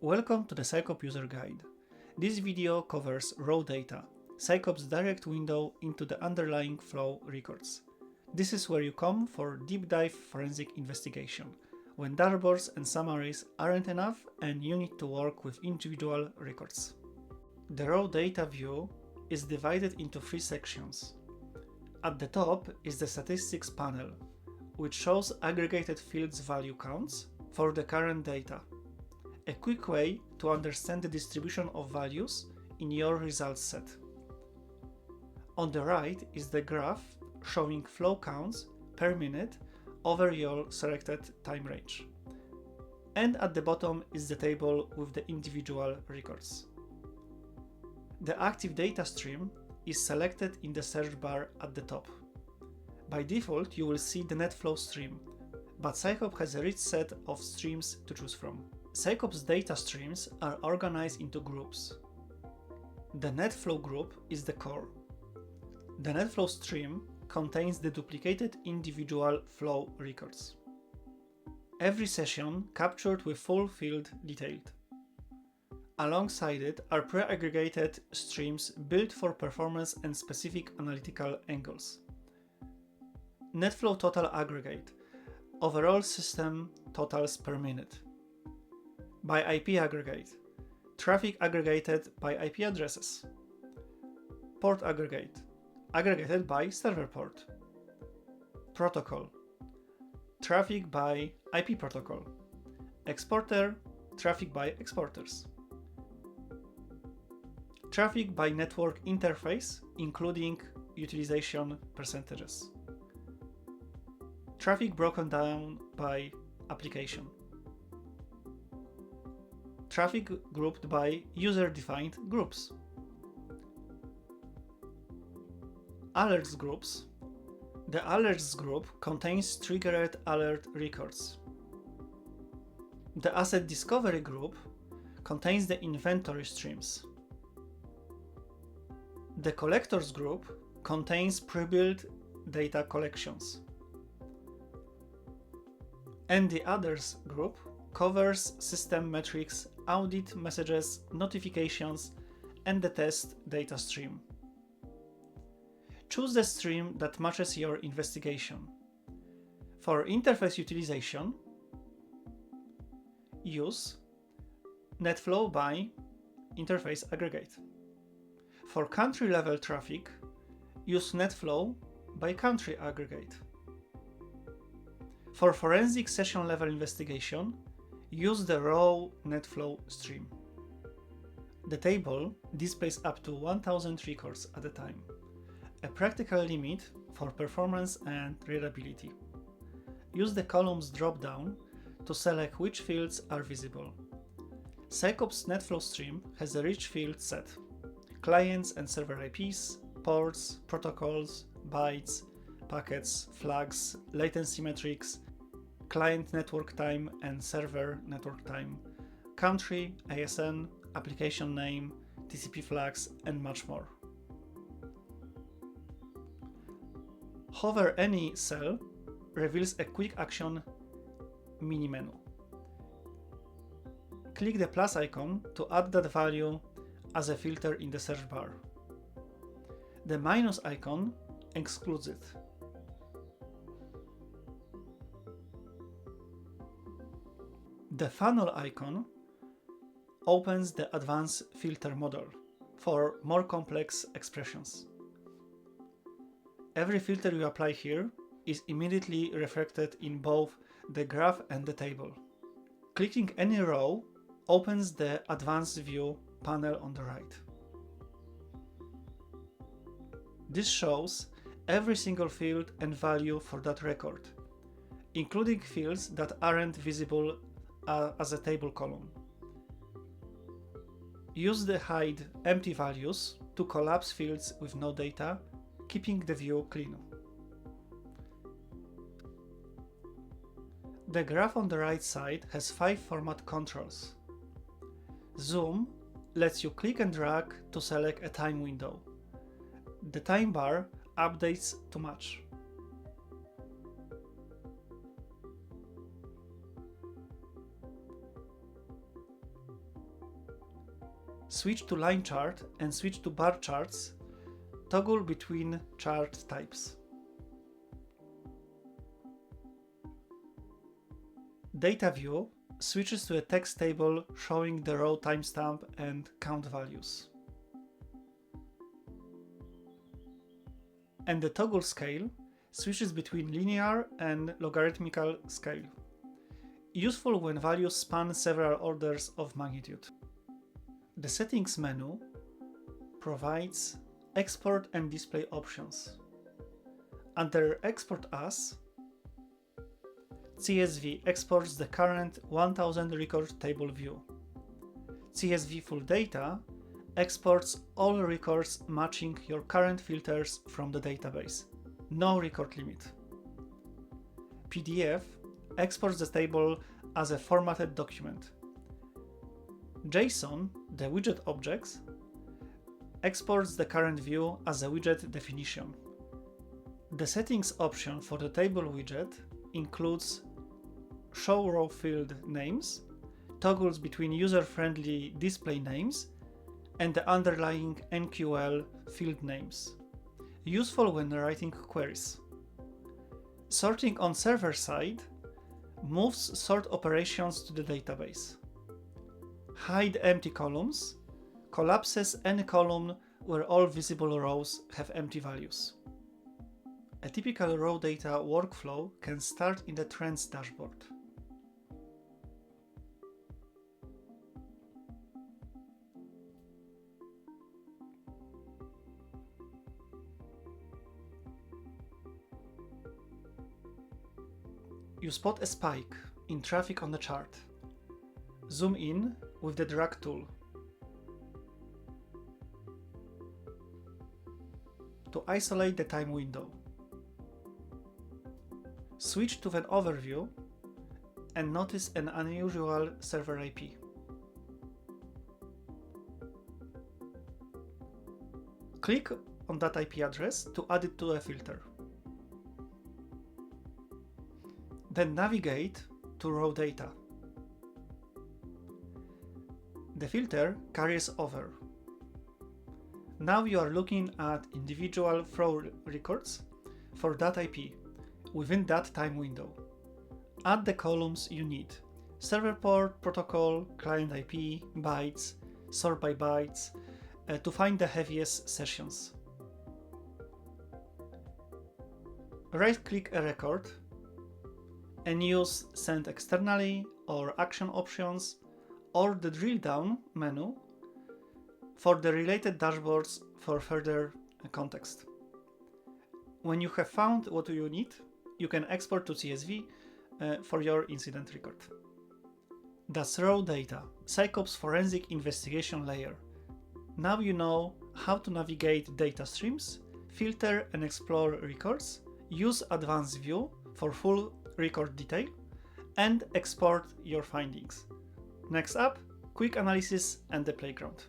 Welcome to the Sycope user guide. This video covers raw data, Sycope's direct window into the underlying flow records. This is where you come for deep dive forensic investigation, when dashboards and summaries aren't enough and you need to work with individual records. The raw data view is divided into three sections. At the top is the statistics panel, which shows aggregated fields value counts for the current data. A quick way to understand the distribution of values in your results set. On the right is the graph showing flow counts per minute over your selected time range. And at the bottom is the table with the individual records. The active data stream is selected in the search bar at the top. By default, you will see the net flow stream, but Sycope has a rich set of streams to choose from. Sycope's data streams are organized into groups. The net flow group is the core. The net flow stream contains the duplicated individual flow records. Every session captured with full field detailed. Alongside it are pre-aggregated streams built for performance and specific analytical angles. Net flow total aggregate, overall system totals per minute. By IP aggregate, traffic aggregated by IP addresses. Port aggregate, aggregated by server port. Protocol, traffic by IP protocol. Exporter, traffic by exporters. Traffic by network interface, including utilization percentages. Traffic broken down by application. Traffic grouped by user-defined groups. Alerts groups. The alerts group contains triggered alert records. The asset discovery group contains the inventory streams. The collectors group contains pre-built data collections. And the others group covers system metrics, audit messages, notifications, and the test data stream. Choose the stream that matches your investigation. For interface utilization, use netflow by interface aggregate. For country-level traffic, use netflow by country aggregate. For forensic session-level investigation, use the raw netflow stream. The table displays up to 1000 records at a time, a practical limit for performance and reliability. Use the columns drop-down to select which fields are visible. Sycope's netflow stream has a rich field set: clients and server IPs, ports, protocols, bytes, packets, flags, latency metrics, client network time and server network time, country, ASN, application name, TCP flags, and much more. Hover any cell reveals a quick action mini menu. Click the plus icon to add that value as a filter in the search bar. The minus icon excludes it. The funnel icon opens the advanced filter model for more complex expressions. Every filter you apply here is immediately reflected in both the graph and the table. Clicking any row opens the advanced view panel on the right. This shows every single field and value for that record, including fields that aren't visible as a table column. Use the hide empty values to collapse fields with no data, keeping the view clean. The graph on the right side has 5 format controls. Zoom lets you click and drag to select a time window. The time bar updates to match. Switch to line chart and switch to bar charts. Toggle between chart types. Data view switches to a text table showing the row timestamp and count values. And the toggle scale switches between linear and logarithmical scale, useful when values span several orders of magnitude. The settings menu provides export and display options. Under Export As, CSV exports the current 1000 record table view. CSV Full Data exports all records matching your current filters from the database. No record limit. PDF exports the table as a formatted document. JSON, the widget objects, exports the current view as a widget definition. The settings option for the table widget includes show row field names, toggles between user-friendly display names, and the underlying NQL field names, useful when writing queries. Sorting on server side moves sort operations to the database. Hide empty columns collapses any column where all visible rows have empty values. A typical raw data workflow can start in the Trends dashboard. You spot a spike in traffic on the chart. Zoom in with the drag tool. To isolate the time window, switch to an overview and notice an unusual server IP. Click on that IP address to add it to a filter. Then navigate to raw data. The filter carries over. Now you are looking at individual flow records for that IP within that time window. Add the columns you need: server port, protocol, client IP, bytes, sort by bytes, to find the heaviest sessions. Right-click a record and use Send Externally or Action Options or the drill down menu for the related dashboards for further context. When you have found what you need, you can export to CSV for your incident record. That's raw data, Sycope's forensic investigation layer. Now you know how to navigate data streams, filter and explore records, use Advanced View for full record detail, and export your findings. Next up, quick analysis and the playground.